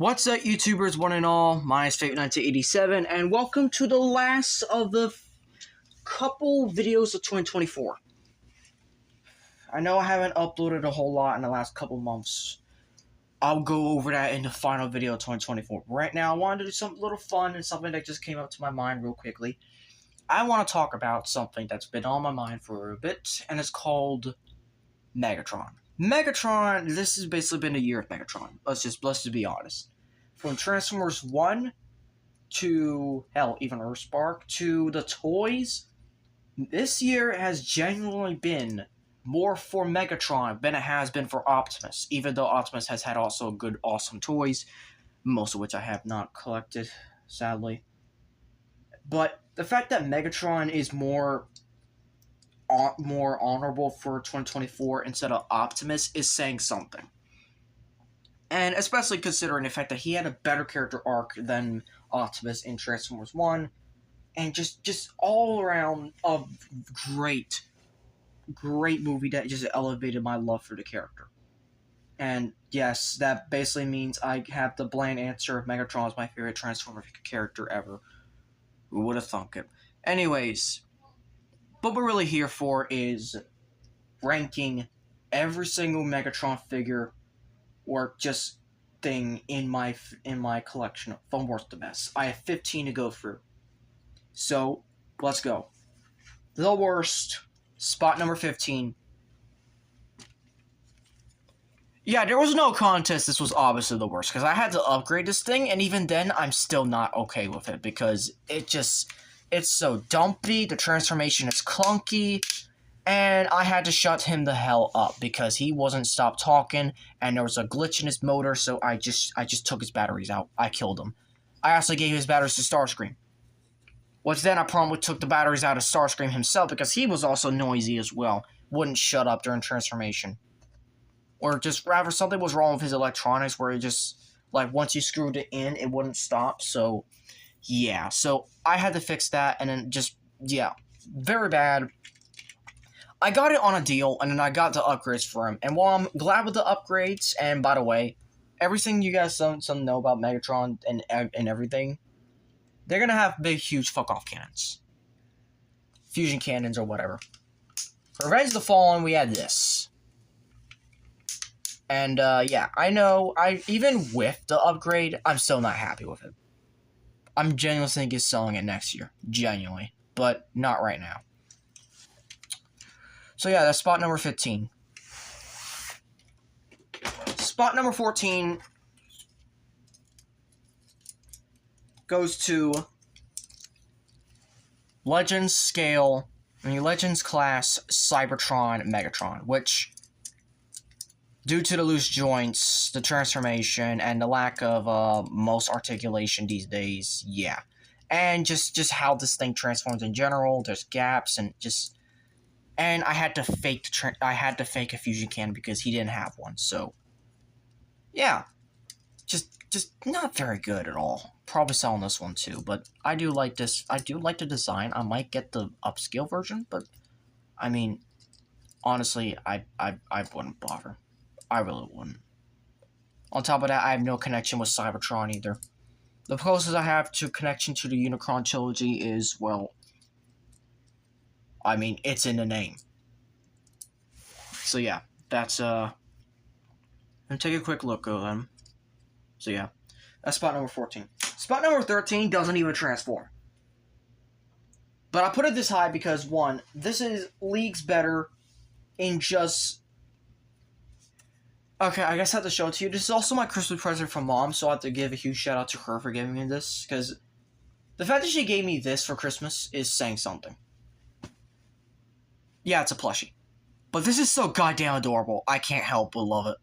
What's up, YouTubers, one and all? My name is Fate1987, and welcome to the last of the couple videos of 2024. I know I haven't uploaded a whole lot in the last couple months. I'll go over that in the final video of 2024. Right now, I wanted to do something a little fun and something that just came up to my mind real quickly. I want to talk about something that's been on my mind for a bit, and it's called Megatron. Megatron, this has basically been a year of Megatron. Let's just be honest. From Transformers 1 to, hell, even Earthspark, to the toys, this year has genuinely been more for Megatron than it has been for Optimus, even though Optimus has had also good, awesome toys, most of which I have not collected, sadly. But the fact that Megatron is more honorable for 2024 instead of Optimus is saying something. And especially considering the fact that he had a better character arc than Optimus in Transformers 1. And just all around a great movie that just elevated my love for the character. And yes, that basically means I have the bland answer of Megatron is my favorite Transformer character ever. Who would have thunk it? Anyways, what we're really here for is ranking every single Megatron figure or just thing in my collection from worst to best. I have 15 to go through. So, let's go. The worst, spot number 15. Yeah, there was no contest. This was obviously the worst because I had to upgrade this thing, and even then, I'm still not okay with it because it's so dumpy. The transformation is clunky. And I had to shut him the hell up because he wasn't stopped talking, and there was a glitch in his motor, so I just took his batteries out. I killed him. I also gave his batteries to Starscream. Which then I promptly took the batteries out of Starscream himself because he was also noisy as well. Wouldn't shut up during transformation. Or just rather something was wrong with his electronics where it just, like, once you screwed it in, it wouldn't stop. So, yeah. So I had to fix that, and then just, yeah. Very bad. I got it on a deal, and then I got the upgrades for him. And while I'm glad with the upgrades, and by the way, everything you guys some know about Megatron and everything, they're gonna have big, huge fuck-off cannons. Fusion cannons or whatever. For Revenge of the Fallen, we had this. And, yeah, I know, even with the upgrade, I'm still not happy with it. I'm genuinely thinking of selling it next year. Genuinely. But not right now. So yeah, that's spot number 15. Spot number 14 goes to Legends class Cybertron Megatron, which, due to the loose joints, the transformation, and the lack of most articulation these days, yeah. And just how this thing transforms in general, there's gaps and just... And I had to fake a fusion cannon because he didn't have one. So, yeah, just not very good at all. Probably selling this one too, but I do like this. I do like the design. I might get the upscale version, but I mean, honestly, I wouldn't bother. I really wouldn't. On top of that, I have no connection with Cybertron either. The closest I have to connection to the Unicron trilogy is, well, I mean, it's in the name. So yeah, that's, and take a quick look at them. So yeah, that's spot number 14. Spot number 13 doesn't even transform. But I put it this high because, one, this is leagues better in just... Okay, I guess I have to show it to you. This is also my Christmas present from Mom, so I have to give a huge shout out to her for giving me this, because the fact that she gave me this for Christmas is saying something. Yeah, it's a plushie. But this is so goddamn adorable. I can't help but love it.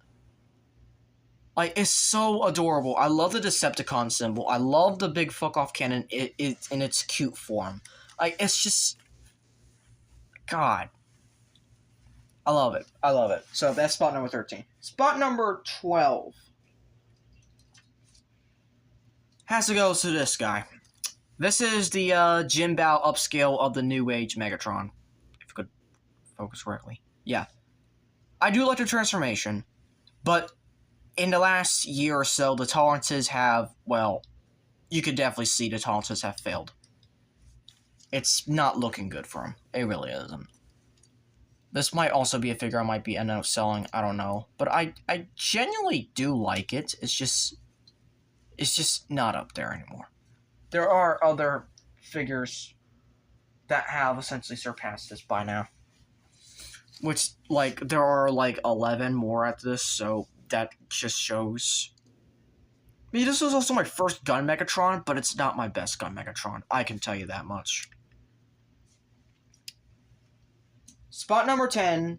Like, it's so adorable. I love the Decepticon symbol. I love the big fuck-off cannon in its cute form. Like, it's just... God. I love it. I love it. So, that's spot number 13. Spot number 12 has to go to this guy. This is the Jinbao upscale of the New Age Megatron. If I could focus correctly. Yeah. I do like the transformation, but in the last year or so, the tolerances have, well, you could definitely see the tolerances have failed. It's not looking good for him. It really isn't. This might also be a figure I might be ending up selling. I don't know. But I genuinely do like it. It's just not up there anymore. There are other figures that have essentially surpassed this by now. Which, like, there are, like, 11 more at this, so that just shows. I mean, this was also my first gun Megatron, but it's not my best gun Megatron. I can tell you that much. Spot number 10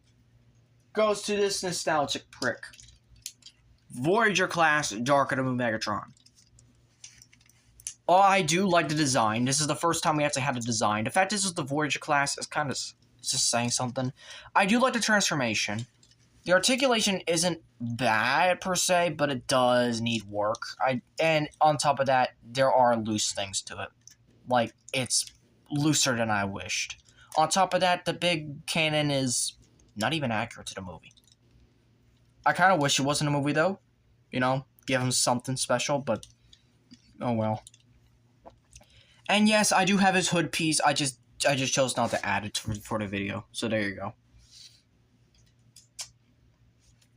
goes to this nostalgic prick. Voyager class Dark of the Moon Megatron. Oh, I do like the design. This is the first time we actually had a design. The fact this is the Voyager class is kind of just saying something. I do like the transformation. The articulation isn't bad per se, but it does need work. And on top of that, there are loose things to it. Like, it's looser than I wished. On top of that, the big cannon is not even accurate to the movie. I kind of wish it wasn't a movie, though. You know, give him something special, but oh well. And yes, I do have his hood piece. I just chose not to add it for the video. So there you go.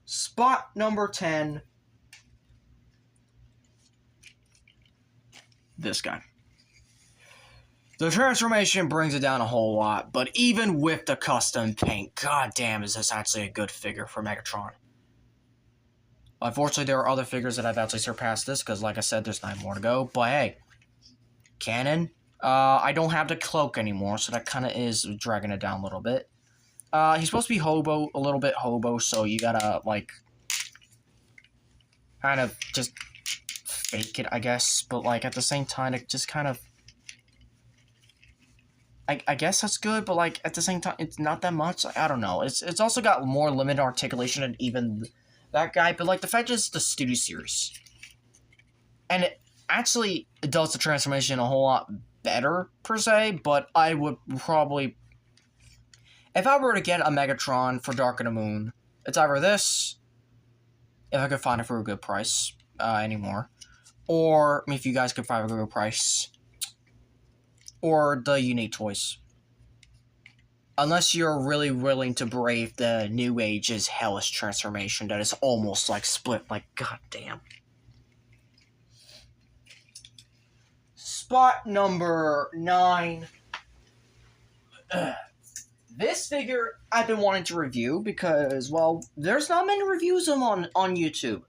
Spot number 10. This guy. The transformation brings it down a whole lot, but even with the custom paint, goddamn, is this actually a good figure for Megatron. Unfortunately, there are other figures that have actually surpassed this, because like I said, there's 9 more to go, but hey. Cannon. I don't have the cloak anymore, so that kind of is dragging it down a little bit. He's supposed to be a little bit hobo, so you gotta, like, kind of just fake it, I guess, but, like, at the same time, it just kind of, I guess that's good, but, like, at the same time, it's not that much. I don't know. It's also got more limited articulation than even that guy, but, like, the fact is the studio series. And it actually does the transformation a whole lot better, per se, but I would probably, if I were to get a Megatron for Dark of the Moon, it's either this, if I could find it for a good price anymore, or if you guys could find a good price, or the Unique Toys. Unless you're really willing to brave the New Age's hellish transformation that is almost like split, like goddamn. Spot number 9. This figure I've been wanting to review because, well, there's not many reviews of him on YouTube.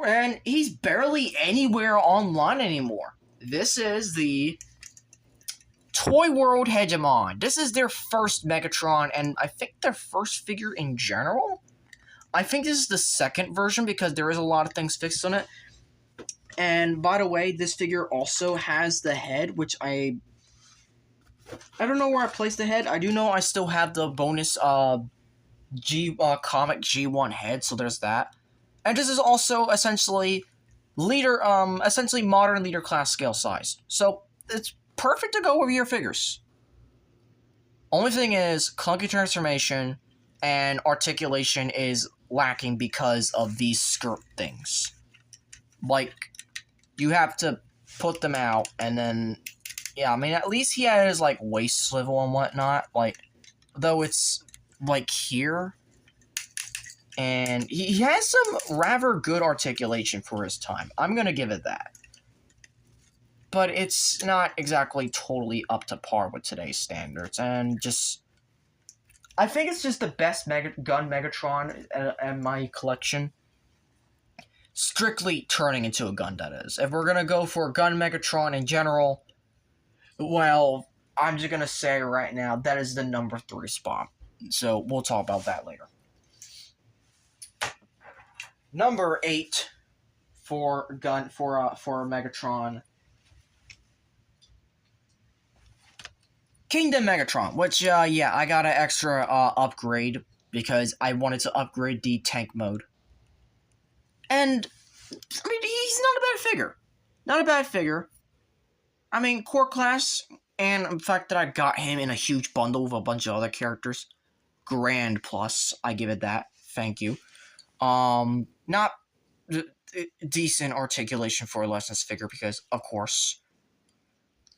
And he's barely anywhere online anymore. This is the Toy World Hegemon. This is their first Megatron, and I think their first figure in general? I think this is the second version because there is a lot of things fixed on it. And by the way, this figure also has the head, which I don't know where I placed the head. I do know I still have the bonus comic G1 head, so there's that. And this is also essentially modern leader class scale size. So it's perfect to go over your figures. Only thing is, clunky transformation and articulation is lacking because of these skirt things. Like, you have to put them out, and then, yeah, I mean, at least he has, like, waist swivel and whatnot, like, though it's, like, here, and he has some rather good articulation for his time. I'm gonna give it that. But it's not exactly totally up to par with today's standards, and just, I think it's just the best gun Megatron in my collection. Strictly turning into a gun, that is. If we're gonna go for a gun Megatron in general, well, I'm just gonna say right now, that is the number 3 spot. So, we'll talk about that later. Number 8 for Megatron. Kingdom Megatron, which, yeah, I got an extra upgrade because I wanted to upgrade the tank mode. And, I mean, he's not a bad figure. Not a bad figure. I mean, core class, and the fact that I got him in a huge bundle with a bunch of other characters, grand plus, I give it that. Thank you. Not decent articulation for a licensed figure because, of course.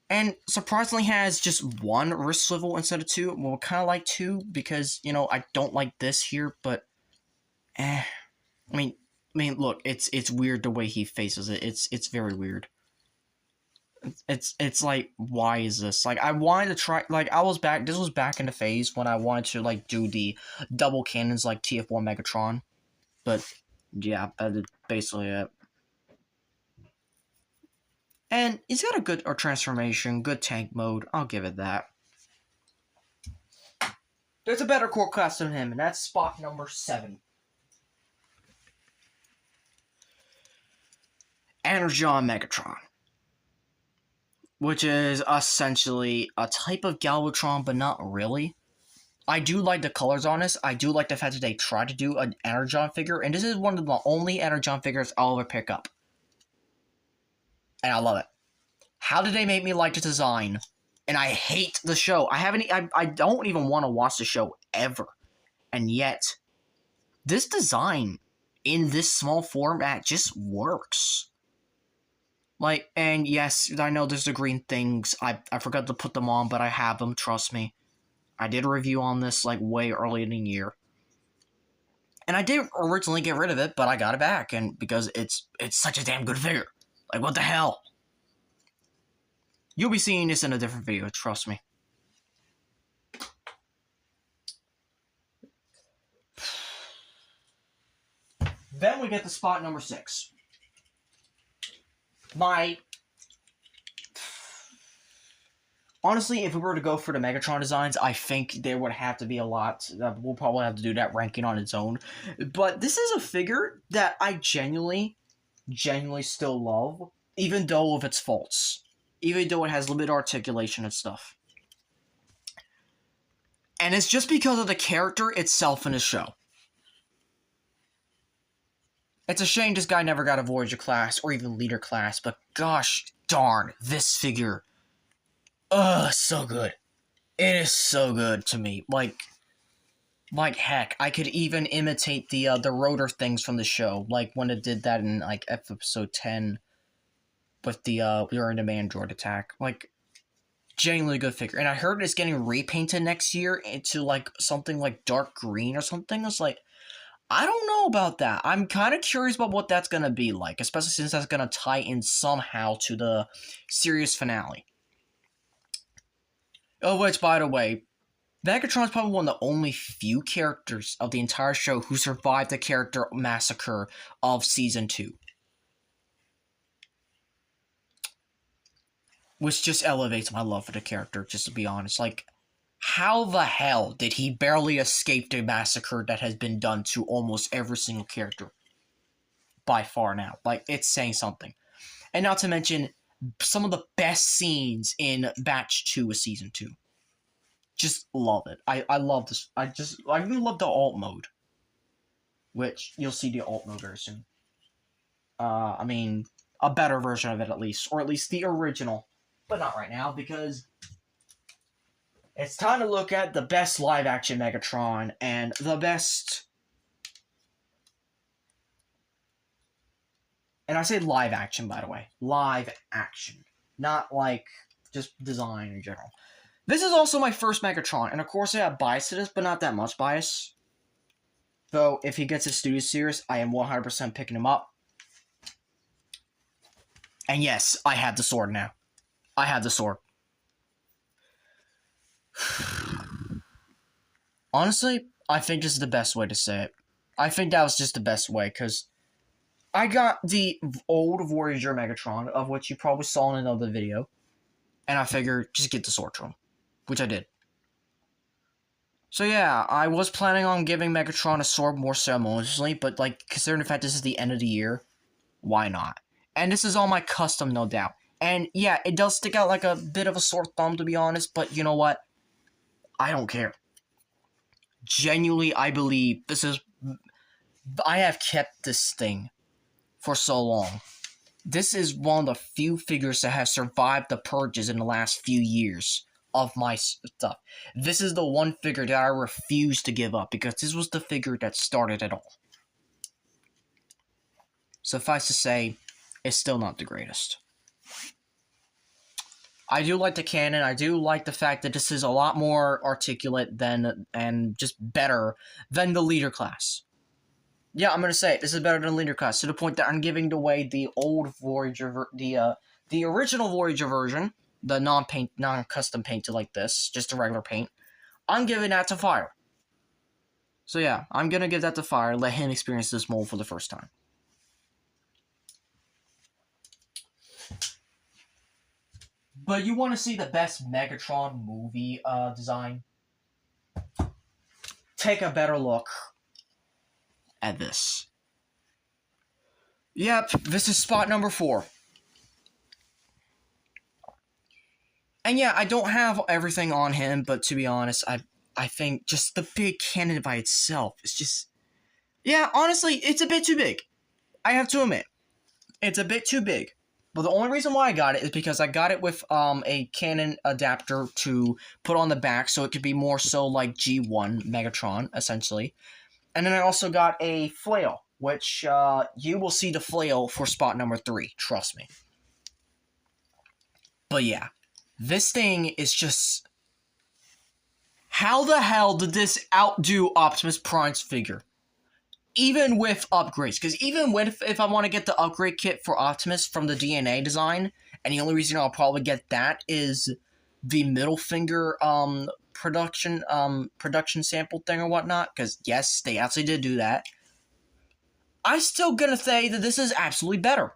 And surprisingly has just one wrist swivel instead of two. Well, kind of like two because, I don't like this here, but I mean, look, it's weird the way he faces it. It's very weird. It's like, why is this? Like, I wanted to try, like, this was back in the phase when I wanted to, like, do the double cannons like TF1 Megatron. But, yeah, that is basically it. And he's got a good transformation, good tank mode. I'll give it that. There's a better core class than him, and that's spot number 7. Energon Megatron. Which is essentially a type of Galvatron, but not really. I do like the colors on this. I do like the fact that they tried to do an Energon figure, and this is one of the only Energon figures I'll ever pick up. And I love it. How did they make me like the design? And I hate the show. I don't even want to watch the show ever. And yet, this design in this small format just works. Like, and yes, I know there's the green things. I forgot to put them on, but I have them, trust me. I did a review on this, like, way early in the year. And I did originally get rid of it, but I got it back, and because it's such a damn good figure. Like, what the hell? You'll be seeing this in a different video, trust me. Then we get to spot number 6. Honestly, if we were to go for the Megatron designs, I think there would have to be a lot. We'll probably have to do that ranking on its own. But this is a figure that I genuinely still love, even though of its faults. Even though it has limited articulation and stuff. And it's just because of the character itself in the show. It's a shame this guy never got a Voyager class or even Leader class, but gosh darn, this figure. So good. It is so good to me. Like heck, I could even imitate the rotor things from the show, like when it did that in like episode 10 with the we were in the Mandroid attack. Like, genuinely good figure. And I heard it's getting repainted next year into like something like dark green or something. It's like, I don't know about that. I'm kind of curious about what that's going to be like, especially since that's going to tie in somehow to the series finale. Oh, which, by the way, Megatron is probably one of the only few characters of the entire show who survived the character massacre of Season 2. Which just elevates my love for the character, just to be honest. Like, how the hell did he barely escape the massacre that has been done to almost every single character? By far now. Like, it's saying something. And not to mention, some of the best scenes in Batch 2 of Season 2. Just love it. I love this. I really love the alt mode. Which, you'll see the alt mode very soon. I mean, a better version of it at least. Or at least the original. But not right now, because it's time to look at the best live-action Megatron and the best... And I say live-action, by the way. Live-action. Not, like, just design in general. This is also my first Megatron, and of course I have bias to this, but not that much bias. Though, if he gets a Studio Series, I am 100% picking him up. And yes, I have the sword now. I have the sword. Honestly, I think this is the best way to say it. I think that was just the best way, because I got the old Voyager Megatron, of which you probably saw in another video, and I figured, just get the sword to him, which I did. So yeah, I was planning on giving Megatron a sword more ceremoniously, but like, considering the fact this is the end of the year, why not? And this is all my custom, no doubt. And yeah, it does stick out like a bit of a sore thumb, to be honest, but you know what? I don't care. Genuinely, I believe this is... I have kept this thing for so long. This is one of the few figures that have survived the purges in the last few years of my stuff. This is the one figure that I refuse to give up, because this was the figure that started it all. suffice to say, it's still not the greatest. I do like the cannon. I do like the fact that this is a lot more articulate than, and just better than the leader class. Yeah, I'm gonna say it. This is better than leader class, to the point that I'm giving away the old Voyager, the original Voyager version, the non-custom painted like this, just the regular paint. I'm giving that to Fire. So yeah, I'm gonna give that to Fire. Let him experience this mold for the first time. But you want to see the best Megatron movie design? Take a better look at this. Yep, this is spot number 4. And yeah, I don't have everything on him, but to be honest, I think just the big cannon by itself is just... Yeah, honestly, it's a bit too big. I have to admit. It's a bit too big. But the only reason why I got it is because I got it with a cannon adapter to put on the back, so it could be more so like G1 Megatron, essentially. And then I also got a flail, which you will see the flail for spot number 3, trust me. But yeah, this thing is just... How the hell did this outdo Optimus Prime's figure? Even with upgrades, because even if I want to get the upgrade kit for Optimus from the DNA design, and the only reason I'll probably get that is the middle finger production sample thing or whatnot, because yes, they actually did do that. I'm still gonna say that this is absolutely better.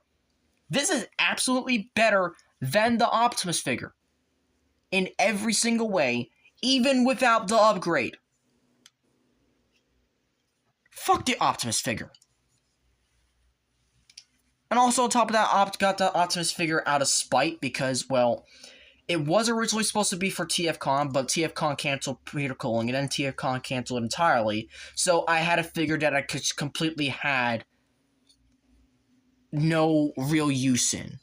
This is absolutely better than the Optimus figure in every single way, even without the upgrade. Fuck the Optimus figure. And also on top of that, got the Optimus figure out of spite because, well, it was originally supposed to be for TFCon, but TFCon canceled Peter Culling, and then TFCon canceled it entirely. So I had a figure that I could completely had no real use in.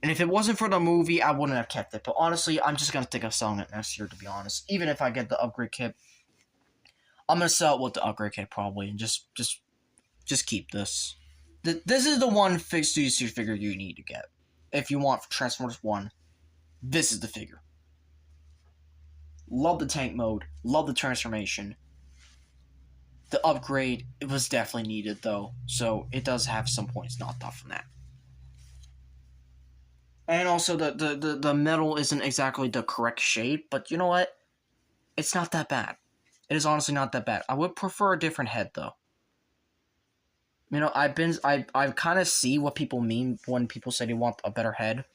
And if it wasn't for the movie, I wouldn't have kept it. But honestly, I'm just going to think of selling it next year, to be honest. Even if I get the upgrade kit. I'm gonna sell it with the upgrade kit probably, and just keep this. This is the one fixed Studio figure you need to get if you want Transformers 1. This is the figure. Love the tank mode. Love the transformation. The upgrade, it was definitely needed though, so it does have some points knocked off from that. And also the metal isn't exactly the correct shape, but you know what? It's not that bad. It is honestly not that bad. I would prefer a different head, though. You know, I kind of see what people mean when people say they want a better head.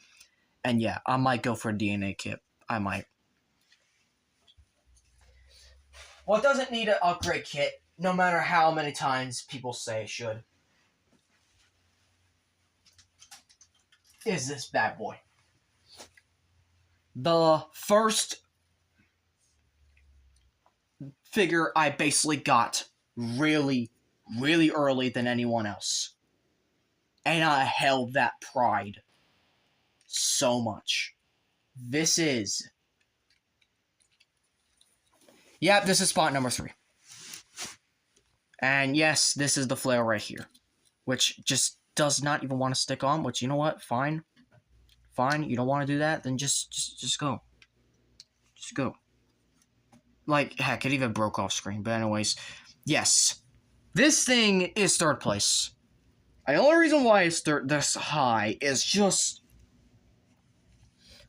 And yeah, I might go for a DNA kit. I might. Well, it doesn't need an upgrade kit, no matter how many times people say it should. Is this bad boy. The first figure I basically got really early than anyone else. And I held that pride so much. This is... Yep, this is spot number 3. And yes, this is the flail right here. Which just does not even want to stick on, which, you know what? Fine. Fine, you don't want to do that? Then just go. Just go. Like, heck, it even broke off screen. But anyways, yes. This thing is 3rd place. And the only reason why it's this high is just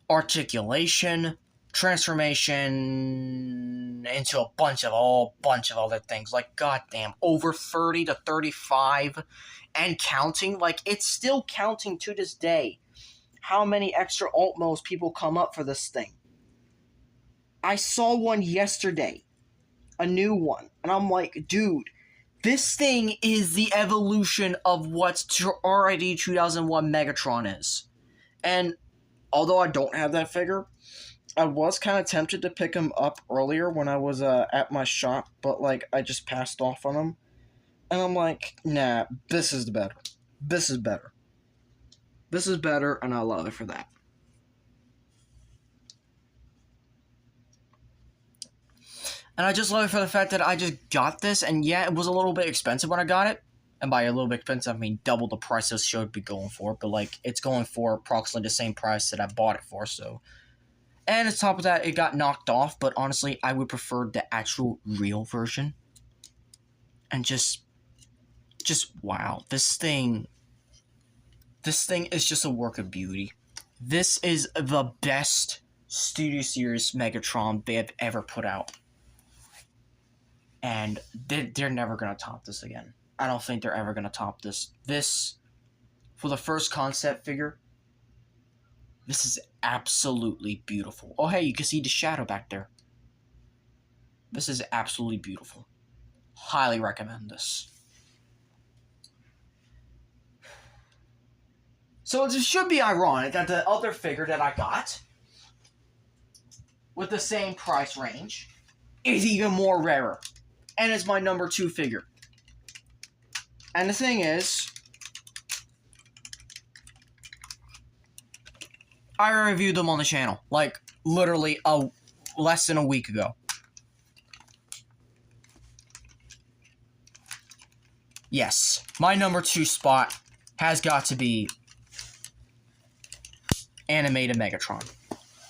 articulation, transformation into a bunch of other things. Like, goddamn, over 30 to 35 and counting. Like, it's still counting to this day how many extra alt modes people come up for this thing. I saw one yesterday, a new one, and I'm like, dude, this thing is the evolution of what already 2001 Megatron is. And although I don't have that figure, I was kind of tempted to pick him up earlier when I was at my shop, but like I just passed off on him. And I'm like, nah, this is better. This is better. This is better, and I love it for that. And I just love it for the fact that I just got this, and yeah, it was a little bit expensive when I got it. And by a little bit expensive, I mean double the price this should be going for. But, like, it's going for approximately the same price that I bought it for, so. And on top of that, it got knocked off. But honestly, I would prefer the actual real version. And just wow. This thing is just a work of beauty. This is the best Studio Series Megatron they have ever put out. And they're never going to top this again. I don't think they're ever going to top this. This, for the first concept figure, this is absolutely beautiful. Oh, hey, you can see the shadow back there. This is absolutely beautiful. Highly recommend this. So it should be ironic that the other figure that I got, with the same price range, is even more rarer. And it's my number 2 figure. And the thing is, I reviewed them on the channel, like, literally less than a week ago. Yes, my number 2 spot has got to be animated Megatron.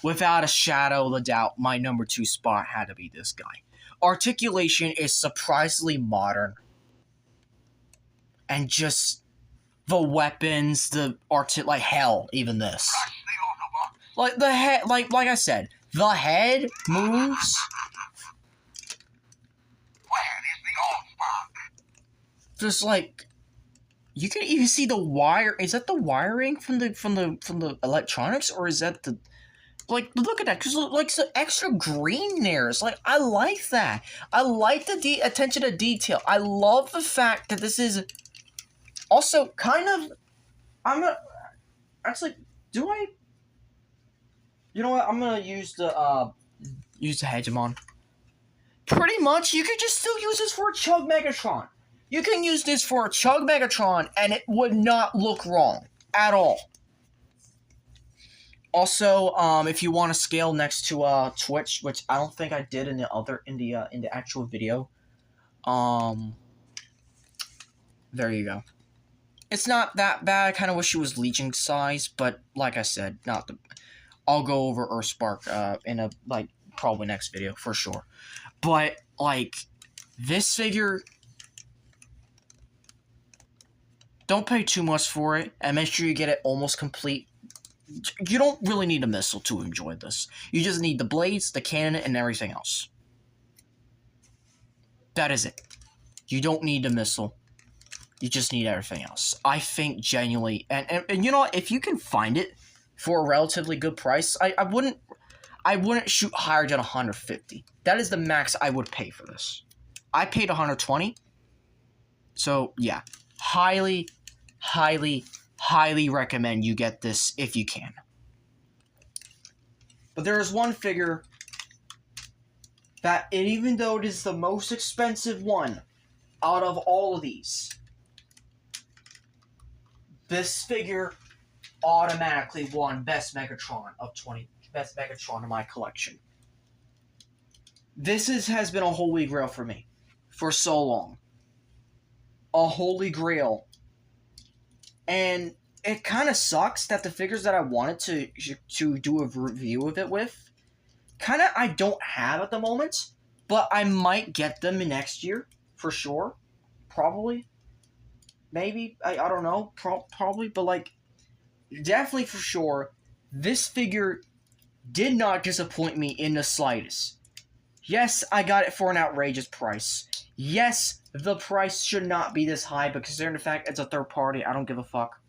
Without a shadow of a doubt, my number 2 spot had to be this guy. Articulation is surprisingly modern. And just the weapons, like hell, even this. Like the head, like I said, the head moves. Just like you can even see the wire. Is that the wiring from the electronics, or is that the like? Look at that, because like some extra green there. It's like I like that. I like the attention to detail. I love the fact that this is. Also, kind of, I'm gonna, actually, do I, you know what, I'm gonna use the Hegemon. Pretty much, you could just still use this for a Chug Megatron. You can use this for a Chug Megatron, and it would not look wrong, at all. Also, if you want to scale next to, Twitch, which I don't think I did in the actual video, there you go. It's not that bad. I kind of wish it was Legion size, but like I said, I'll go over Earthspark in a probably next video for sure. But like this figure, don't pay too much for it, and make sure you get it almost complete. You don't really need a missile to enjoy this. You just need the blades, the cannon, and everything else. That is it. You don't need the missile. You just need everything else. I think genuinely, and you know what, if you can find it for a relatively good price, I wouldn't shoot higher than 150. That is the max I would pay for this. I paid 120. So yeah, highly recommend you get this if you can. But there is one figure that, even though it is the most expensive one out of all of these, this figure automatically won Best Megatron in my collection. This has been a holy grail for me for so long. A holy grail. And it kind of sucks that the figures that I wanted to do a review of it with, kind of I don't have at the moment, but I might get them next year for sure. Probably. Maybe. I don't know. Probably. But like, definitely for sure, this figure did not disappoint me in the slightest. Yes, I got it for an outrageous price. Yes, the price should not be this high, but considering the fact it's a third party, I don't give a fuck.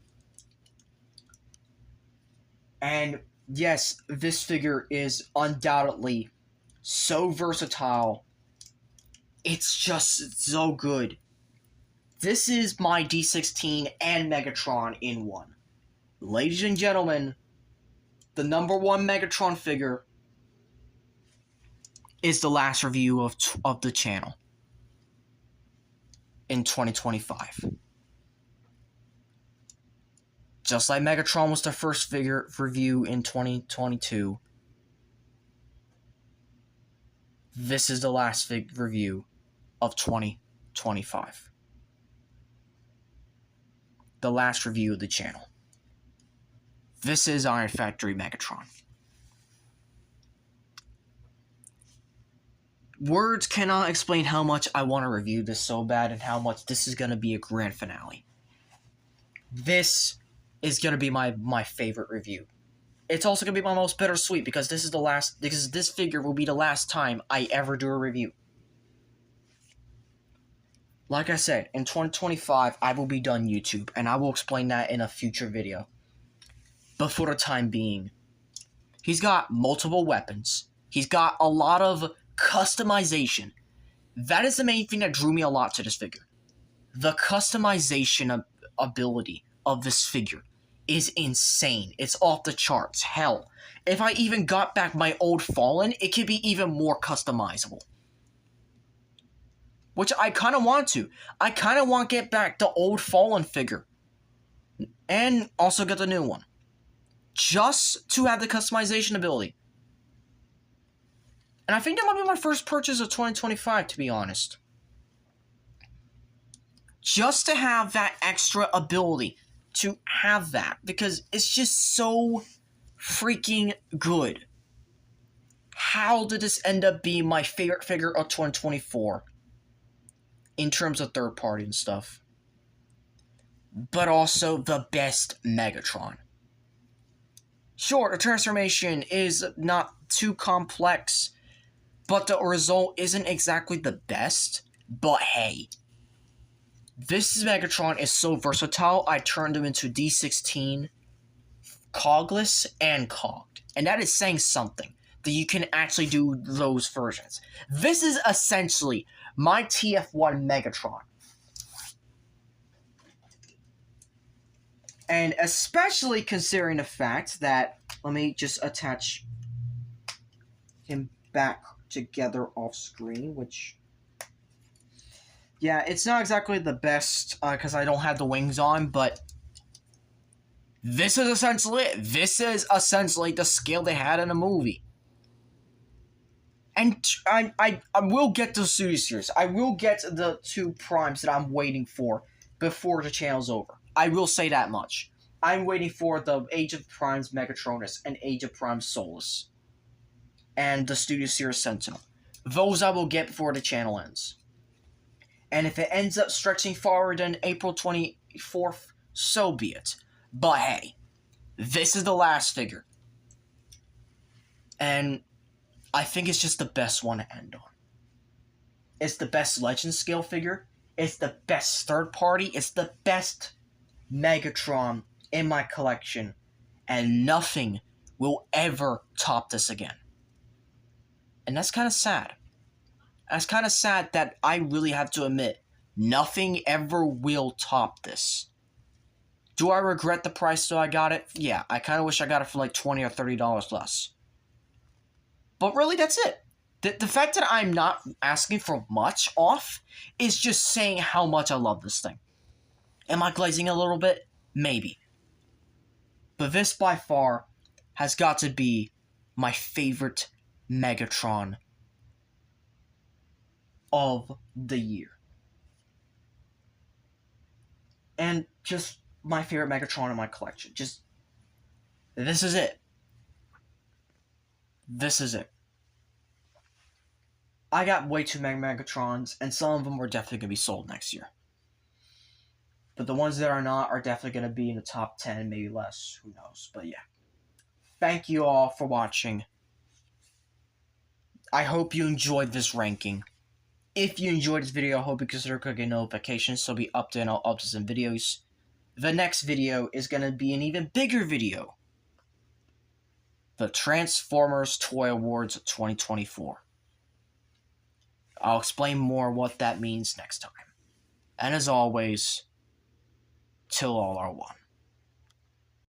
And yes, this figure is undoubtedly so versatile. It's just so good. This is my D16 and Megatron in one. Ladies and gentlemen, the number 1 Megatron figure is the last review of the channel in 2025. Just like Megatron was the first figure review in 2022, this is the last review of 2025. the last review of the channel. This is Iron Factory Megatron. Words cannot explain how much I want to review this so bad and how much this is going to be a grand finale. This is going to be my favorite review. It's also going to be my most bittersweet because this figure will be the last time I ever do a review. Like I said, in 2025, I will be done YouTube, and I will explain that in a future video. But for the time being, he's got multiple weapons. He's got a lot of customization. That is the main thing that drew me a lot to this figure. The customization ability of this figure is insane. It's off the charts. Hell, if I even got back my old Fallen, it could be even more customizable. Which I kind of want to. I kind of want to get back the old Fallen figure. And also get the new one. Just to have the customization ability. And I think that might be my first purchase of 2025, to be honest. Just to have that extra ability. To have that. Because it's just so freaking good. How did this end up being my favorite figure of 2024? In terms of third party and stuff. But also the best Megatron. Sure, the transformation is not too complex, but the result isn't exactly the best. But hey, this Megatron is so versatile, I turned him into D16, cogless, and cogged. And that is saying something, that you can actually do those versions. This is essentially my TF1 Megatron. And especially considering the fact that, let me just attach him back together off screen, which, yeah, it's not exactly the best because I don't have the wings on, but this is essentially it. This is essentially the scale they had in a movie. And I will get the Studio Series. I will get the 2 primes that I'm waiting for before the channel's over. I will say that much. I'm waiting for the Age of Primes Megatronus and Age of Primes Solus. And the Studio Series Sentinel. Those I will get before the channel ends. And if it ends up stretching forward than April 24th, so be it. But hey, this is the last figure. And I think it's just the best one to end on. It's the best Legend scale figure. It's the best third party. It's the best Megatron in my collection. And nothing will ever top this again. And that's kind of sad. That's kind of sad that I really have to admit, nothing ever will top this. Do I regret the price that I got it? Yeah, I kind of wish I got it for like $20 or $30 less. But really, that's it. The fact that I'm not asking for much off is just saying how much I love this thing. Am I glazing a little bit? Maybe. But this, by far, has got to be my favorite Megatron of the year. And just my favorite Megatron in my collection. Just, this is it. This is it. I got way too many Megatrons, and some of them are definitely going to be sold next year. But the ones that are not are definitely going to be in the top 10, maybe less. Who knows? But yeah. Thank you all for watching. I hope you enjoyed this ranking. If you enjoyed this video, I hope you consider clicking notifications so be updated on updates and videos. The next video is going to be an even bigger video. The Transformers Toy Awards 2024. I'll explain more what that means next time. And as always, Till All Are One.